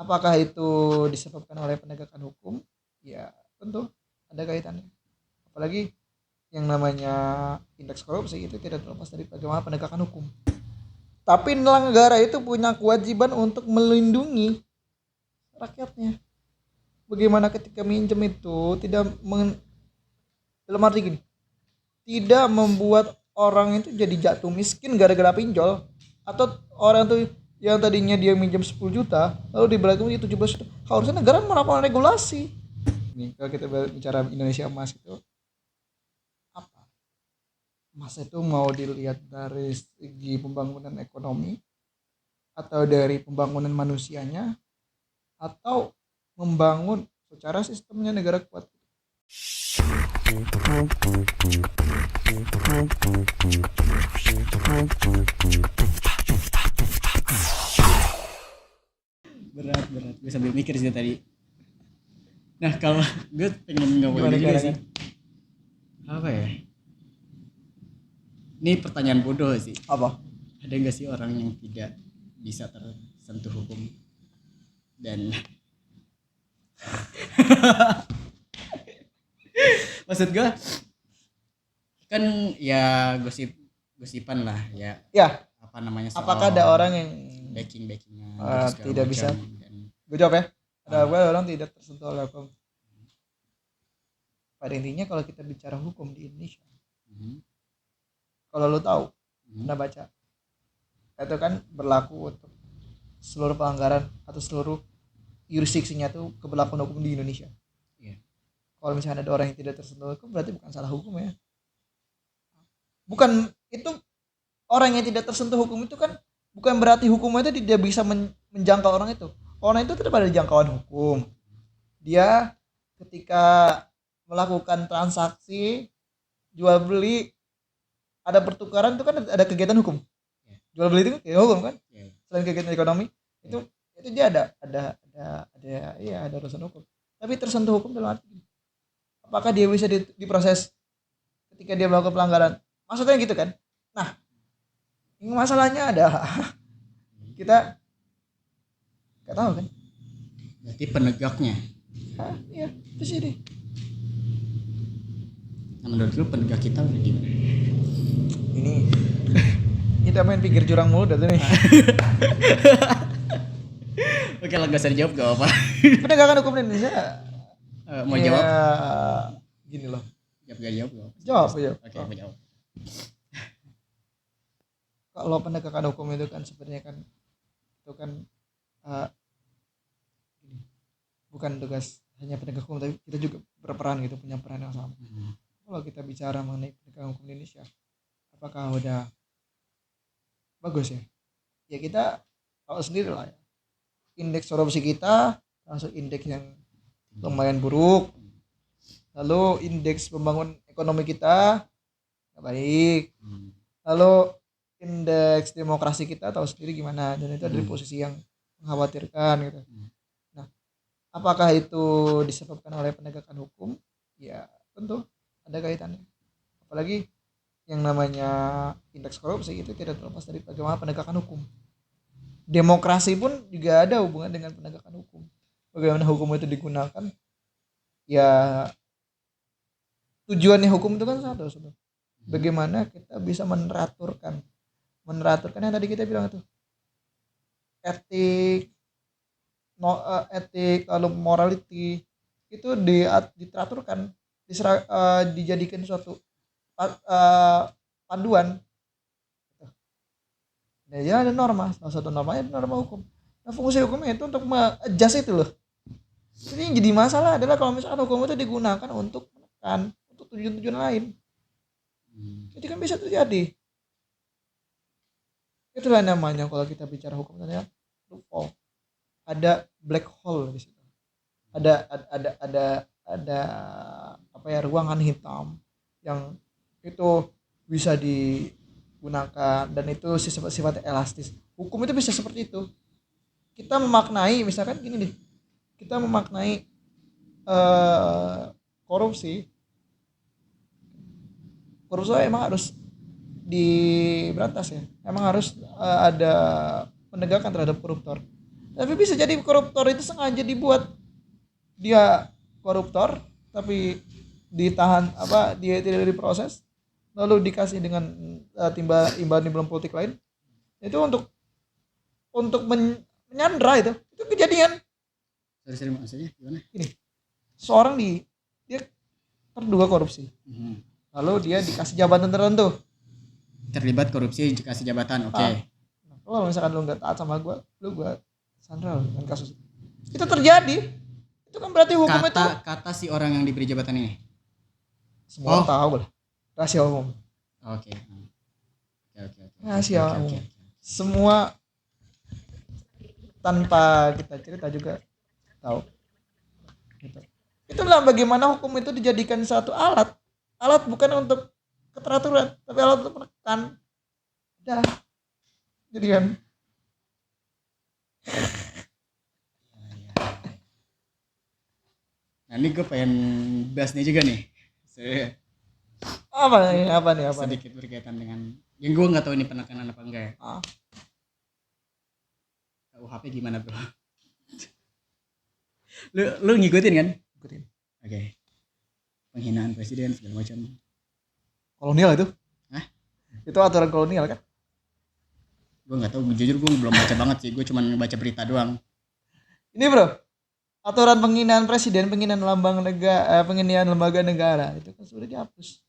Apakah itu disebabkan oleh penegakan hukum? Ya, tentu ada kaitannya. Apalagi yang namanya indeks korupsi itu tidak terlepas dari bagaimana penegakan hukum. Tapi negara itu punya kewajiban untuk melindungi rakyatnya. Bagaimana ketika minjem itu dalam arti gini, tidak membuat orang itu jadi jatuh miskin gara-gara pinjol, atau orang tuh yang tadinya dia minjem 10 juta lalu dibalik lagi 17 juta. Harusnya negara melakukan regulasi. Nih kalau kita bicara Indonesia emas itu apa? Emas itu mau dilihat dari segi pembangunan ekonomi atau dari pembangunan manusianya atau membangun secara sistemnya negara kuat. berat gue sambil mikir sih tadi. Nah kalau gue pengen ngomongin juga sih apa ya, ini pertanyaan bodoh sih, Apa? ada nggak sih orang yang tidak bisa tersentuh hukum dan maksud gue kan ya gosipan lah ya, Ya, apa namanya, soal apakah ada orang yang backingnya tidak bisa? Gue jawab ya. Ada orang tidak tersentuh oleh hukum. Pada intinya kalau kita bicara hukum di Indonesia, kalau lo tahu, pernah baca, itu kan berlaku untuk seluruh pelanggaran atau seluruh jurisdiksinya tuh keberlakuan hukum di Indonesia. Kalau misalnya ada orang yang tidak tersentuh hukum, berarti bukan salah hukum ya. Bukan itu, orang yang tidak tersentuh hukum itu kan bukan berarti hukum itu tidak bisa menjangkau orang itu. Orang itu tetap ada jangkauan hukum. Dia ketika melakukan transaksi jual beli ada pertukaran itu kan ada kegiatan hukum. Jual beli itu kegiatan hukum kan? Selain kegiatan ekonomi itu dia ada urusan hukum. Tapi tersentuh hukum dalam arti apakah dia bisa diproses ketika dia melakukan pelanggaran? Maksudnya gitu kan? Nah, masalahnya ada kita nggak tahu kan? Berarti penegaknya. Iya, itu sih deh. Nah, menurut lu penegak kita udah gimana? Ini kita main pinggir jurang mulu dah nih. Oke lah, gak usah dijawab, gak apa-apa. Penegakan hukum di Indonesia Mau jawab? Gini loh. Jawab. Jawab. Oke, mau jawab. Kalau penegakan hukum itu kan sebenarnya kan itu kan bukan tugas hanya penegak hukum, tapi kita juga berperan gitu, punya peran yang sama. Kalau kita bicara mengenai penegakan hukum di Indonesia, apakah udah bagus ya? Ya kita tahu sendiri lah ya. Indeks korupsi kita termasuk indeks yang lumayan buruk. Lalu indeks pembangunan ekonomi kita nggak baik. Lalu indeks demokrasi kita tahu sendiri gimana, dan itu dari posisi yang mengkhawatirkan gitu. Nah, apakah itu disebabkan oleh penegakan hukum? Ya, tentu ada kaitannya. Apalagi yang namanya indeks korupsi itu tidak terlepas dari bagaimana penegakan hukum. Demokrasi pun juga ada hubungan dengan penegakan hukum. Bagaimana hukum itu digunakan? Ya, tujuannya hukum itu kan satu. Bagaimana kita bisa meneraturkan yang tadi kita bilang itu etik, lalu morality itu diteraturkan, dijadikan suatu panduan. Nah, ya ada norma, salah satu normanya norma hukum. Nah, fungsi hukumnya itu untuk adjust itu loh. Jadi yang jadi masalah adalah kalau misalkan hukum itu digunakan untuk menekan, untuk tujuan-tujuan lain. Jadi kan bisa terjadi. Itulah namanya kalau kita bicara hukum ternyata loophole. Ada black hole di situ. Ada apa ya, ruangan hitam yang itu bisa digunakan, dan itu sifatnya elastis. Hukum itu bisa seperti itu. Kita memaknai, misalkan gini deh, kita memaknai korupsi emang harus diberantas ya, emang harus ada penegakan terhadap koruptor. Tapi bisa jadi koruptor itu sengaja dibuat dia koruptor tapi ditahan dia tidak diproses lalu dikasih dengan imbalan politik lain itu untuk menyandra itu kejadian. Sorry, maksudnya gimana? Ini seorang dia terduga korupsi lalu dia dikasih jabatan tertentu, Terlibat korupsi dikasih jabatan, oke. Nah, kalau misalkan lu nggak taat sama gue sandra lu dengan kasus itu terjadi, itu kan berarti hukum itu kata si orang yang diberi jabatan ini semua tahu lah, rahasia umum. Oke. Rahasia umum. Semua tanpa kita cerita juga tahu. Gitu. Itulah bagaimana hukum itu dijadikan satu alat bukan untuk keteraturan, tapi alat untuk menekan. Dah. Jadi kan. Nah ini gue pengen bahas nih juga nih. Apa nih? Sedikit berkaitan dengan yang gue nggak tahu ini penekanan apa enggak ya. UHP gimana bro? lu ngikutin kan? Ngikutin. Oke. Penghinaan presiden segala macam. Kolonial itu? Hah? Itu aturan kolonial kan? Gue nggak tahu, jujur gue belum baca banget sih, gue cuma baca berita doang. Ini bro, aturan penghinaan presiden, penghinaan lambang negara, penghinaan lembaga negara itu kan sudah dihapus.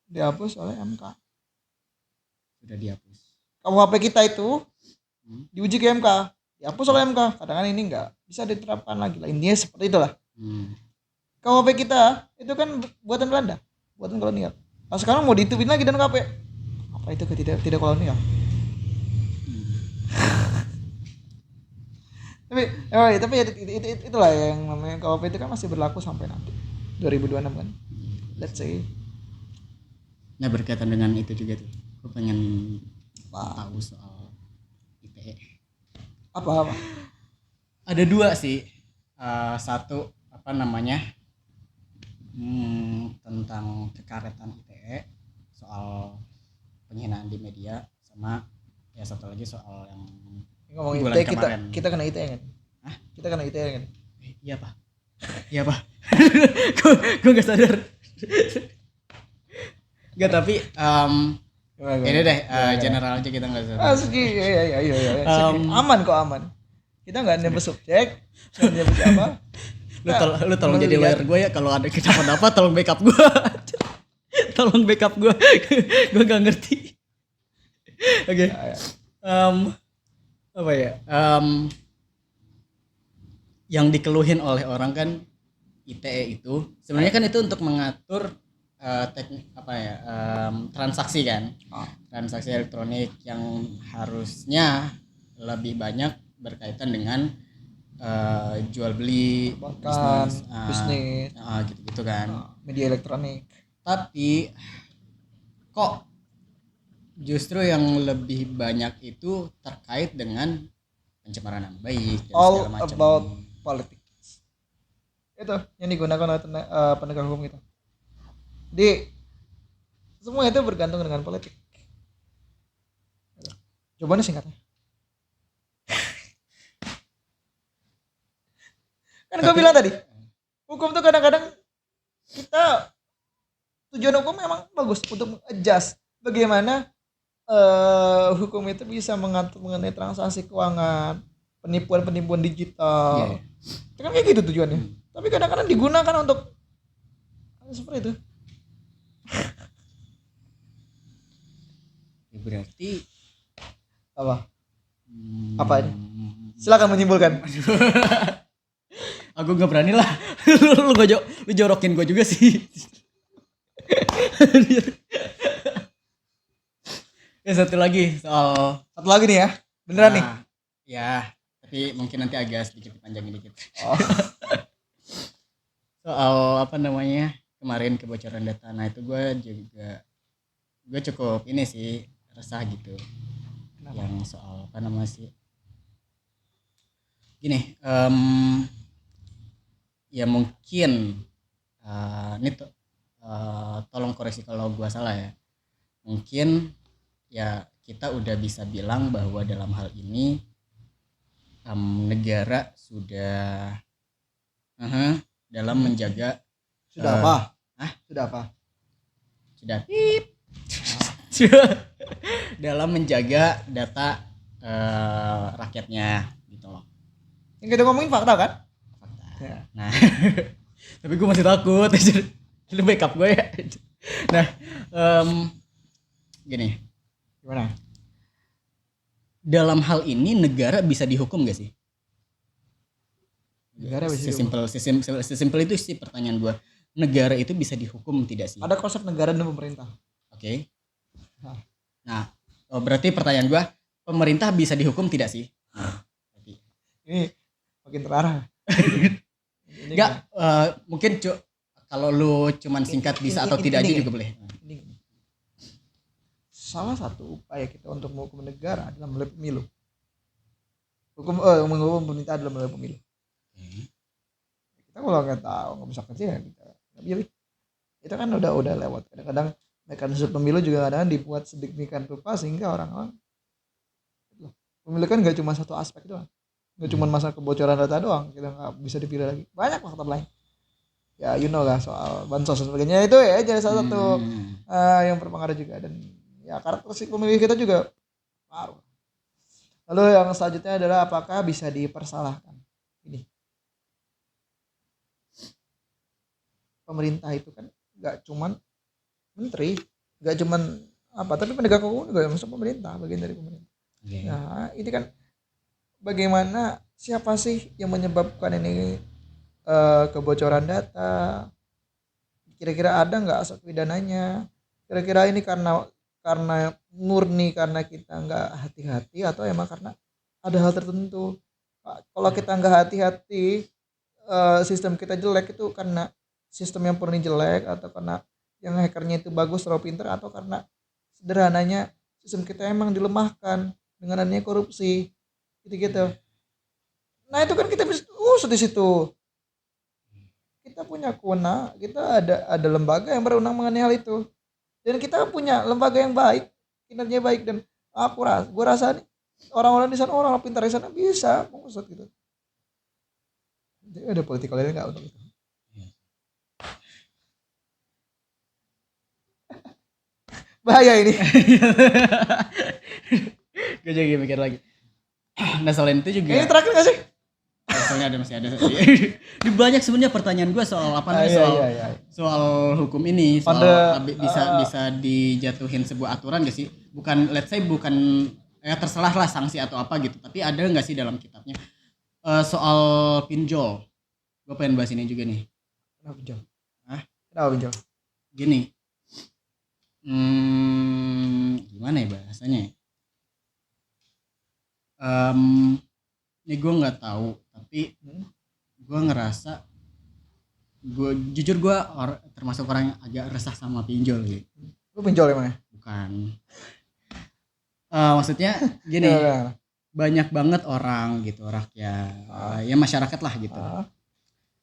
Dihapus oleh MK. Sudah dihapus. KUHP kita itu diuji ke MK, dihapus oleh MK. Kadang-kadang ini nggak bisa diterapkan lagi lah. Intinya seperti itulah. KUHP kita itu kan buatan Belanda, buatan kolonial. Nah sekarang mau dihitupin lagi dan KUHP. Apa itu tidak kolonial? tapi itulah yang namanya KUHP itu kan masih berlaku sampai nanti 2026 kan. Let's say. Nah berkaitan dengan itu juga tuh, gue pengen tahu soal ITE. Apa? Ada dua sih. Satu apa namanya tentang kekaretan ITE soal penghinaan di media, sama ya satu lagi soal yang ngomongin ITE kita kena ITE kan? Hah? Kita kena ITE kan? Iya pak. Gue nggak sadar. Nggak, tapi ini deh general aja, kita nggak sadar. Iya. Aman. Kita nggak nyebut subjek, nggak nyebut siapa. Lu tolong jadi lawyer gue ya, kalau ada kenapa tolong backup gue. Tolong backup gue. Gue nggak ngerti. Oke. Apa ya? Yang dikeluhin oleh orang kan ITE itu sebenarnya kan itu untuk mengatur transaksi kan, transaksi elektronik yang harusnya lebih banyak berkaitan dengan jual beli, bisnis, gitu kan, media elektronik. Tapi kok justru yang lebih banyak itu terkait dengan pencemaran nama baik dan segala macam. All about politics. Itu yang digunakan oleh penegak hukum itu. Jadi semua itu bergantung dengan politik. Coba nih singkatnya. Kan gue bilang tadi, hukum tuh kadang-kadang kita tujuan hukum memang bagus untuk adjust bagaimana hukum itu bisa mengatur mengenai transaksi keuangan, penipuan digital. Itu kan kayak gitu tujuannya. Tapi kadang-kadang digunakan untuk seperti itu. Ya berarti apa ini? Silakan menyimpulkan. Aku nggak berani lah. lu jorokin gue juga sih. Ya satu lagi nih ya, beneran nih. Ya, tapi mungkin nanti agak sedikit dipanjangin dikit. Soal apa namanya, kemarin kebocoran data. Nah itu gue cukup ini sih resah gitu. Kenapa? Yang soal apa namanya sih, gini, ya mungkin ini tolong koreksi kalau gue salah ya. Mungkin ya kita udah bisa bilang bahwa dalam hal ini negara sudah dalam menjaga Sudah apa? Hah? Sudah apa? Sudah dalam menjaga data rakyatnya gitu loh. Yang kita ngomongin fakta kan? Fakta. Ya. Nah, tapi gue masih takut. Lu backup gue ya. Nah, gini. Gimana? Dalam hal ini negara bisa dihukum gak sih? Negara bisa dihukum. Sesimpel itu sih pertanyaan gue. Negara itu bisa dihukum tidak sih? Ada konsep negara dan pemerintah. Oke. Nah, berarti pertanyaan gue, pemerintah bisa dihukum tidak sih? Ini makin terarah. Enggak, mungkin kalau lu cuman singkat bisa atau tidak aja juga boleh. Ini. Salah satu upaya kita untuk menghukum negara adalah melalui pemilu. Menghukum pemerintah adalah melalui pemilu. Kita kalau nggak tahu nggak bisa kerja ya kita nggak pilih. Itu kan udah lewat. Kadang-kadang mekanisme pemilu juga kadang dibuat sedemikian rupa sehingga orang-orang pemilu kan nggak cuma satu aspek doang, nggak cuma masalah kebocoran data doang, kita nggak bisa dipilih lagi, banyak faktor lain. Ya lah soal bansos dan sebagainya itu ya jadi salah satu yang berpengaruh juga, dan ya karakteristik pemilih kita juga pengaruh. Lalu yang selanjutnya adalah apakah bisa dipersalahkan? Ini pemerintah itu kan nggak cuman menteri, nggak cuman apa, tapi penegak hukum juga masuk pemerintah, bagian dari pemerintah. Nah ini kan bagaimana, siapa sih yang menyebabkan ini kebocoran data? Kira-kira ada nggak aspek pidananya? Kira-kira ini karena murni karena kita nggak hati-hati atau emang karena ada hal tertentu? Kalau kita nggak hati-hati, sistem kita jelek itu karena sistem yang murni jelek, atau karena yang hackernya itu bagus terlalu pintar, atau karena sederhananya sistem kita emang dilemahkan dengan adanya korupsi gitu-gitu. Nah itu kan kita bisa di situ. Kita punya kewenangan, kita ada lembaga yang berwenang mengenai hal itu, dan kita punya lembaga yang baik, kinerjanya baik, dan gue rasa nih orang-orang di sana, orang pintar di sana bisa mengusut gitu. Jadi ada political will nggak untuk itu? Bahaya ini. Gue jadi mikir lagi. Nah selain itu juga. Ini terakhir nggak sih? Soalnya masih ada. Di banyak sebenarnya pertanyaan gue soal apa nih, soal hukum ini, soal bisa dijatuhin sebuah aturan gak sih? Bukan, let's say bukan ya terserah lah sanksi atau apa gitu. Tapi ada nggak sih dalam kitabnya soal pinjol? Gue pengen bahas ini juga nih. Kenapa pinjol? Kenapa pinjol? Gini. Gimana ya bahasanya? Ini gue nggak tahu, tapi gue ngerasa, jujur gue termasuk orang yang agak resah sama pinjol gitu. Lu pinjol emang ya? Bukan. Maksudnya gini, banyak banget orang gitu, rakyat, ya masyarakat lah gitu,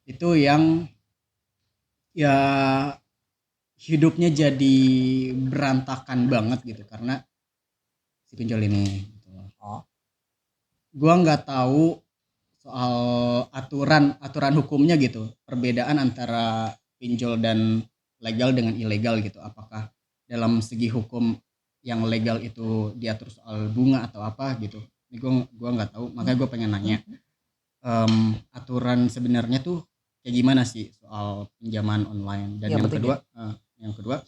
itu yang ya hidupnya jadi berantakan banget gitu karena si pinjol ini. Gitu. Gua nggak tahu soal aturan hukumnya gitu, perbedaan antara pinjol dan legal dengan ilegal gitu. Apakah dalam segi hukum yang legal itu diatur soal bunga atau apa gitu? Ini gua nggak tahu, makanya gue pengen nanya aturan sebenarnya tuh kayak gimana sih soal pinjaman online. Dan yang kedua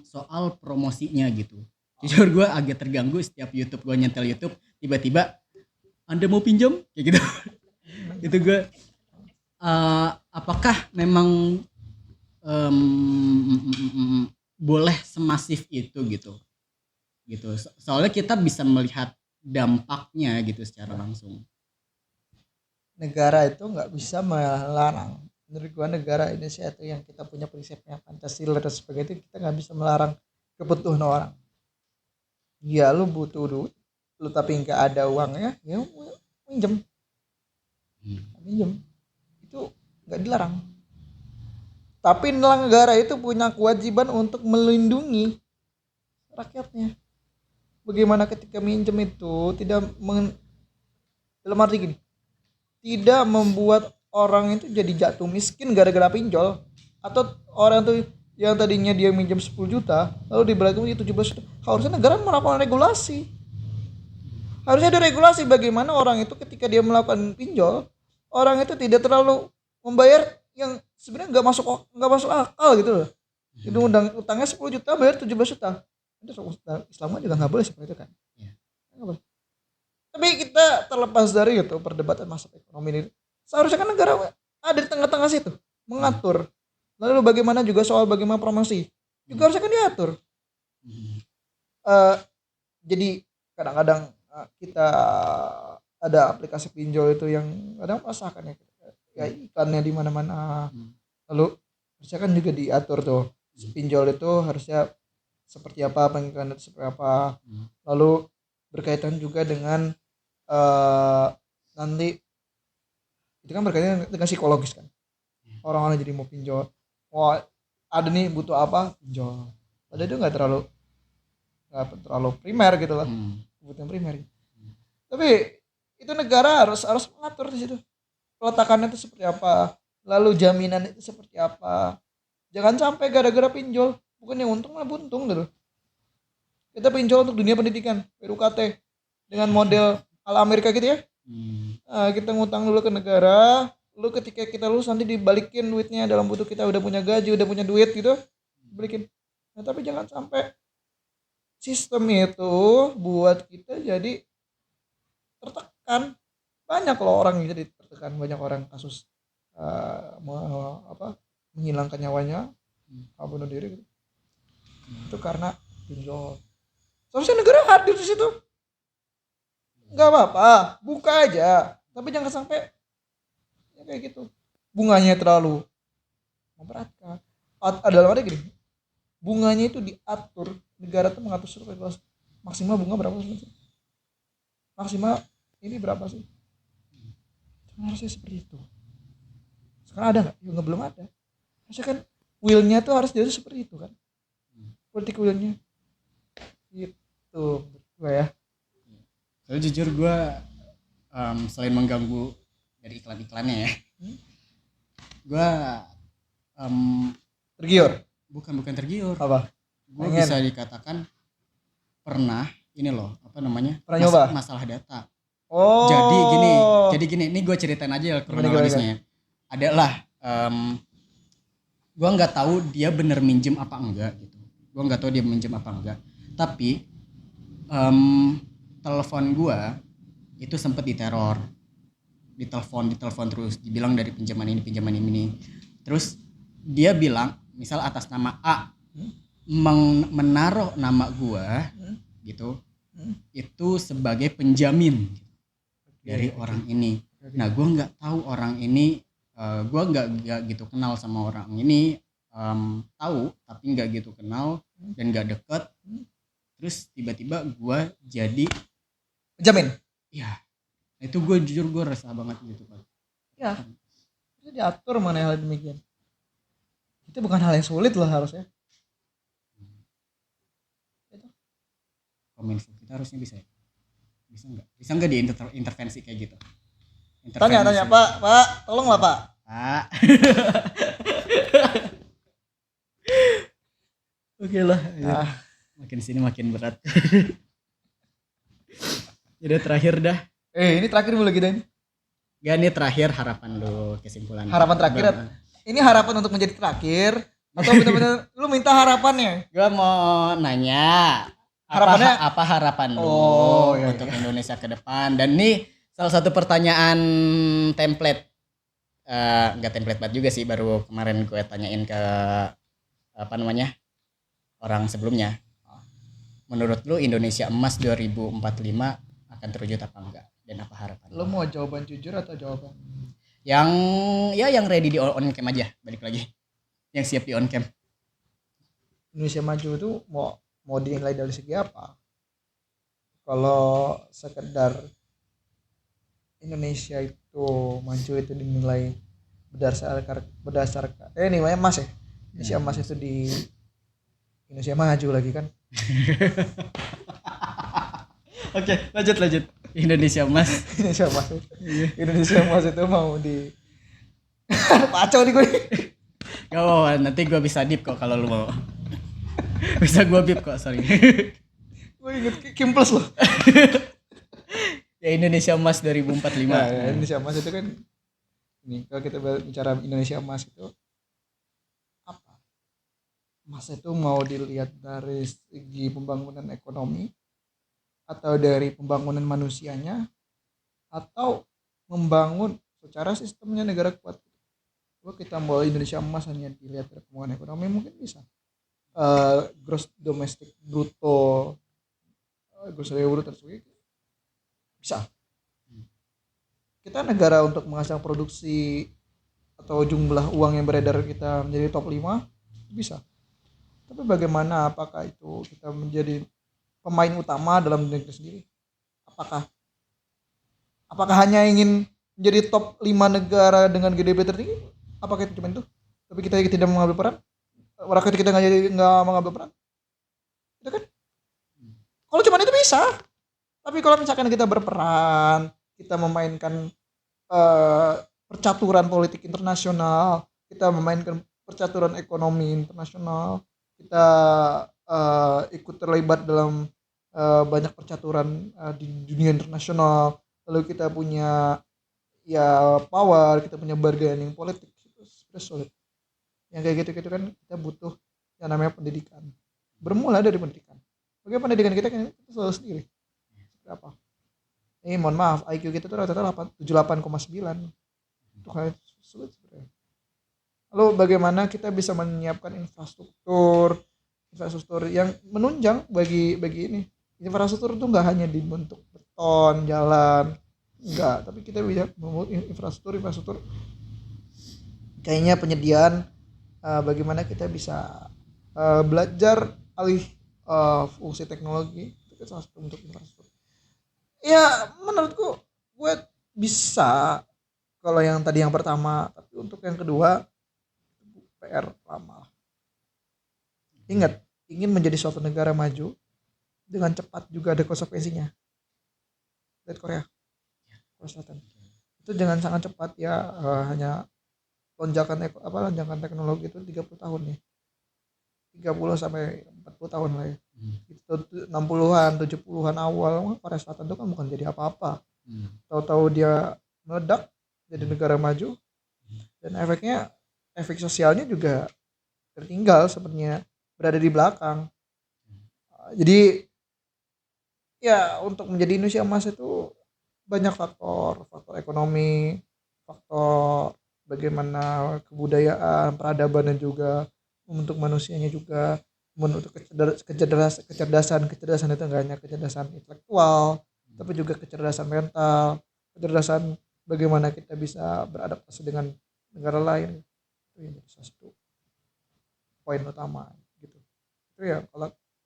soal promosinya gitu. Jujur gue agak terganggu setiap YouTube, gue nyentel YouTube tiba-tiba Anda mau pinjam kayak gitu. Itu gue apakah memang boleh semasif itu gitu. Soalnya kita bisa melihat dampaknya gitu secara langsung. Negara itu nggak bisa melarang. Menurut gua negara Indonesia itu yang kita punya prinsipnya Pancasila dan sebagainya, kita nggak bisa melarang kebutuhan orang. Ya lu butuh duit, lu tapi nggak ada uangnya, ya pinjam. Itu nggak dilarang. Tapi negara itu punya kewajiban untuk melindungi rakyatnya. Bagaimana ketika minjem itu tidak Dalam arti gini, tidak membuat orang itu jadi jatuh miskin gara-gara pinjol, atau orang tuh yang tadinya dia minjem 10 juta lalu diberlakukan menjadi 17 juta. Harusnya negara melakukan regulasi. Harusnya ada regulasi bagaimana orang itu ketika dia melakukan pinjol, orang itu tidak terlalu membayar yang sebenarnya nggak masuk akal gitu loh. Itu utangnya 10 juta bayar 17 juta. Itu Islam juga nggak boleh seperti itu kan. Nggak boleh. Tapi kita terlepas dari itu perdebatan masalah ekonomi ini. Seharusnya kan negara ada di tengah-tengah situ mengatur. Lalu bagaimana juga soal bagaimana promosi juga harusnya kan diatur. Jadi kadang-kadang kita ada aplikasi pinjol itu yang kadang merasakan ya iklannya di mana-mana. Lalu harusnya kan juga diatur tuh pinjol itu harusnya seperti apa, pengiklan itu seperti apa. Lalu berkaitan juga dengan nanti itu kan berkaitan dengan psikologis kan. Orang-orang jadi mau pinjol, wah ada nih butuh apa pinjol. Padahal itu nggak terlalu primer gitu lah, kebutuhan primer. Tapi itu negara harus mengatur di situ. Peletakannya itu seperti apa, lalu jaminan itu seperti apa. Jangan sampai gara-gara pinjol, bukan yang untung malah buntung gitu. Kita pinjol untuk dunia pendidikan, PUKT dengan model ala Amerika gitu ya. Kita ngutang dulu ke negara, lalu ketika kita lulus nanti dibalikin duitnya dalam bentuk kita udah punya gaji, udah punya duit gitu, balikin. Nah, tapi jangan sampai sistem itu buat kita jadi tertekan. Banyak loh orang yang jadi tertekan, banyak orang kasus menghilangkan nyawanya, bunuh diri gitu. Itu karena pinjol. Seharusnya negara hadir di situ. Nggak apa-apa, buka aja. Tapi jangan sampai ya kayak gitu. Bunganya terlalu memberatkan. Dalam arti gini, bunganya itu diatur, negara tuh mengatur regulasi. Maksimal bunga berapa sih? Maksimal ini berapa sih? Harusnya seperti itu. Sekarang ada nggak? Ya belum ada. Harusnya kan will-nya tuh harus jadi seperti itu kan. Politik will-nya. Gitu. Gue ya. Soalnya jujur gue selain mengganggu dari iklan-iklannya ya, gue tergiur. Bukan tergiur. Apa? Gue bisa dikatakan pernah ini loh, apa namanya? Pernah nyoba? Masalah data. Oh. Jadi gini, ini gue ceritain aja ya kronologisnya. Adalah gue nggak tahu dia bener minjem apa enggak gitu. Gue nggak tahu dia minjem apa enggak. Tapi telepon gue itu sempet diteror, ditelepon terus, dibilang dari pinjaman ini. Terus dia bilang, misal atas nama A menaruh nama gue gitu, itu sebagai penjamin dari orang ini. Nah gue nggak tahu orang ini, gue nggak gitu kenal sama orang ini, tahu tapi nggak gitu kenal dan nggak deket. Terus tiba-tiba gue jadi penjamin. Ya, itu gue jujur gue resah banget gitu kan. Ya, itu diatur mana hal demikian. Itu bukan hal yang sulit loh harusnya. Itu. Kominfo kita harusnya bisa ya? Bisa nggak intervensi kayak gitu? Tanya Pak, tolonglah Pak. Oke lah. Makin sini makin berat. Udah terakhir dah. Ini terakhir dulu lagi dah. Gak, ini terakhir harapan lu, kesimpulan. Harapan terakhir. Ini harapan untuk menjadi terakhir atau benar-benar lu minta harapannya? Gua mau nanya apa harapan lu untuk Indonesia ke depan. Dan ini salah satu pertanyaan template. Enggak template banget juga sih, baru kemarin gue tanyain ke orang sebelumnya. Menurut lu Indonesia emas 2045 akan terwujud apa enggak? Dan apa harapan lu? Mau jawaban jujur atau jawaban yang ready di on cam aja, balik lagi. Yang siap di on cam. Indonesia maju itu mau dinilai dari segi apa? Kalau sekedar Indonesia itu maju itu dinilai berdasarkan nilainya emas ya. Indonesia emas itu di Indonesia maju lagi kan. Oke, lanjut. Indonesia Emas. Indonesia Emas itu mau di kacau nih gue. Gak apa-apa, nanti gue bisa dip kok kalau lu mau. Bisa gue bip kok, sorry. Gue inget Kim Plus loh. Ya Indonesia Emas 2045. Nah, Indonesia Emas itu kan ini kalau kita bicara Indonesia Emas itu apa? Emas itu mau dilihat dari segi pembangunan ekonomi atau dari pembangunan manusianya atau membangun secara sistemnya negara kuat. Kalau kita mau Indonesia Emas hanya dilihat dari pembangunan ekonomi mungkin bisa. Gross domestic bruto tersebut bisa. Kita negara untuk menghasilkan produksi atau jumlah uang yang beredar kita menjadi top 5 bisa. Tapi bagaimana, apakah itu kita menjadi pemain utama dalam negeri sendiri? Apakah hanya ingin menjadi top 5 negara dengan GDP tertinggi? Apakah itu cuma itu? Tapi kita tidak mengambil peran? Rakyat kita nggak mengambil peran? Itu kan? Kalau cuma itu bisa. Tapi kalau misalkan kita berperan, kita memainkan percaturan politik internasional, kita memainkan percaturan ekonomi internasional, kita ikut terlibat dalam banyak percaturan di dunia internasional, lalu kita punya ya power, kita punya bargaining politik, itu sulit. Yang kayak gitu kan kita butuh yang namanya pendidikan. Bermula dari pendidikan. Bagaimana pendidikan kita kan kita selalu sendiri. Berapa? Mohon maaf, IQ kita tuh rata-rata 78,9. Itu kayak sulit sebenarnya. Lalu bagaimana kita bisa menyiapkan infrastruktur yang menunjang bagi ini. Infrastruktur itu nggak hanya dibentuk beton, jalan, enggak, tapi kita bisa membuat infrastruktur kayaknya penyediaan bagaimana kita bisa belajar alih fungsi teknologi itu salah satu untuk infrastruktur. Ya menurutku gue bisa kalau yang tadi yang pertama, tapi untuk yang kedua PR lama. Ingat, ingin menjadi suatu negara maju dengan cepat juga ada konsekuensinya. Lihat Korea Selatan. Itu jangan sangat cepat ya, hanya lonjakan teknologi itu 30 tahun nih. 30 sampai 40 tahun lah ya. Itu 60-an, 70-an awal Korea Selatan itu kan bukan jadi apa-apa. Tahu-tahu dia meledak jadi negara maju dan efek sosialnya juga tertinggal sepertinya berada di belakang. Jadi ya untuk menjadi Indonesia Emas itu banyak faktor ekonomi, faktor bagaimana kebudayaan, peradaban dan juga untuk manusianya juga, untuk kecerdasan itu enggak hanya kecerdasan intelektual, tapi juga kecerdasan mental, kecerdasan bagaimana kita bisa beradaptasi dengan negara lain. Itu yang salah satu poin utama gitu. Itu ya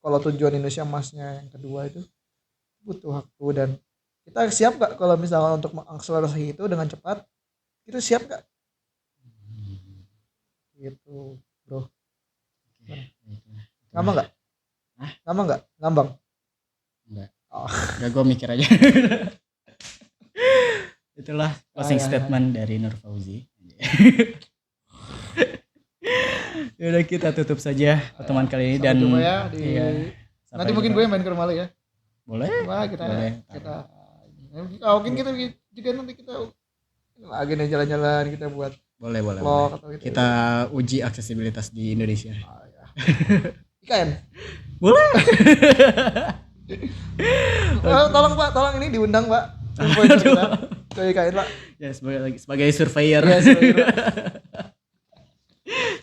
kalau tujuan Indonesia Emasnya yang kedua itu butuh waktu dan kita siap gak kalau misalnya untuk mengakselerasi itu dengan cepat, itu siap gak? Gitu bro. Ngambang gak? Ngambang? Enggak. Enggak, gue mikir aja. Itulah closing statement dari Nur Fauzi. Yaudah kita tutup saja pertemuan kali ini dan ya nanti mungkin gue main ke rumah lo ya. Boleh. Wah, kita mungkin kita juga nanti kita lagi nih jalan-jalan kita buat boleh. Atau gitu. Kita uji aksesibilitas di Indonesia. Ya. IKN. Boleh. tolong ini diundang Pak. Ke IKN Pak. Ya sebagai surveyor. Ya,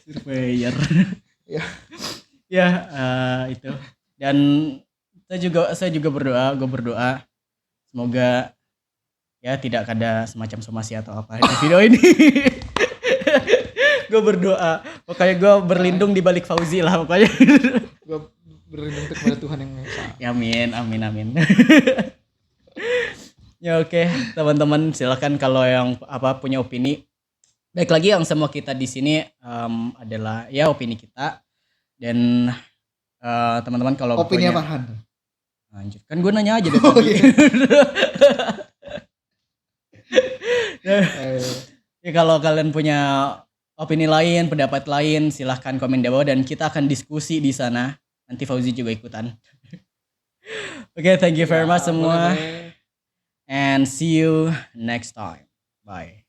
surveyor. Ya. Ya itu. Dan saya juga berdoa semoga ya tidak ada semacam somasi atau apa di video ini. Gue berdoa pokoknya gue berlindung di balik Fauzi lah pokoknya. Gue berlindung kepada Tuhan yang Maha Esa. Ya, amin. Ya oke, teman-teman silakan kalau yang punya opini. Baik lagi yang semua kita di sini adalah ya opini kita dan teman-teman kalau opini punya Farhan. Anjir, kan gue nanya aja deh Oh, tadi. iya. Ya kalau kalian punya opini lain, pendapat lain, silahkan komen di bawah dan kita akan diskusi di sana. Nanti Fauzi juga ikutan. Oke, thank you very much semua. Boleh. And see you next time. Bye.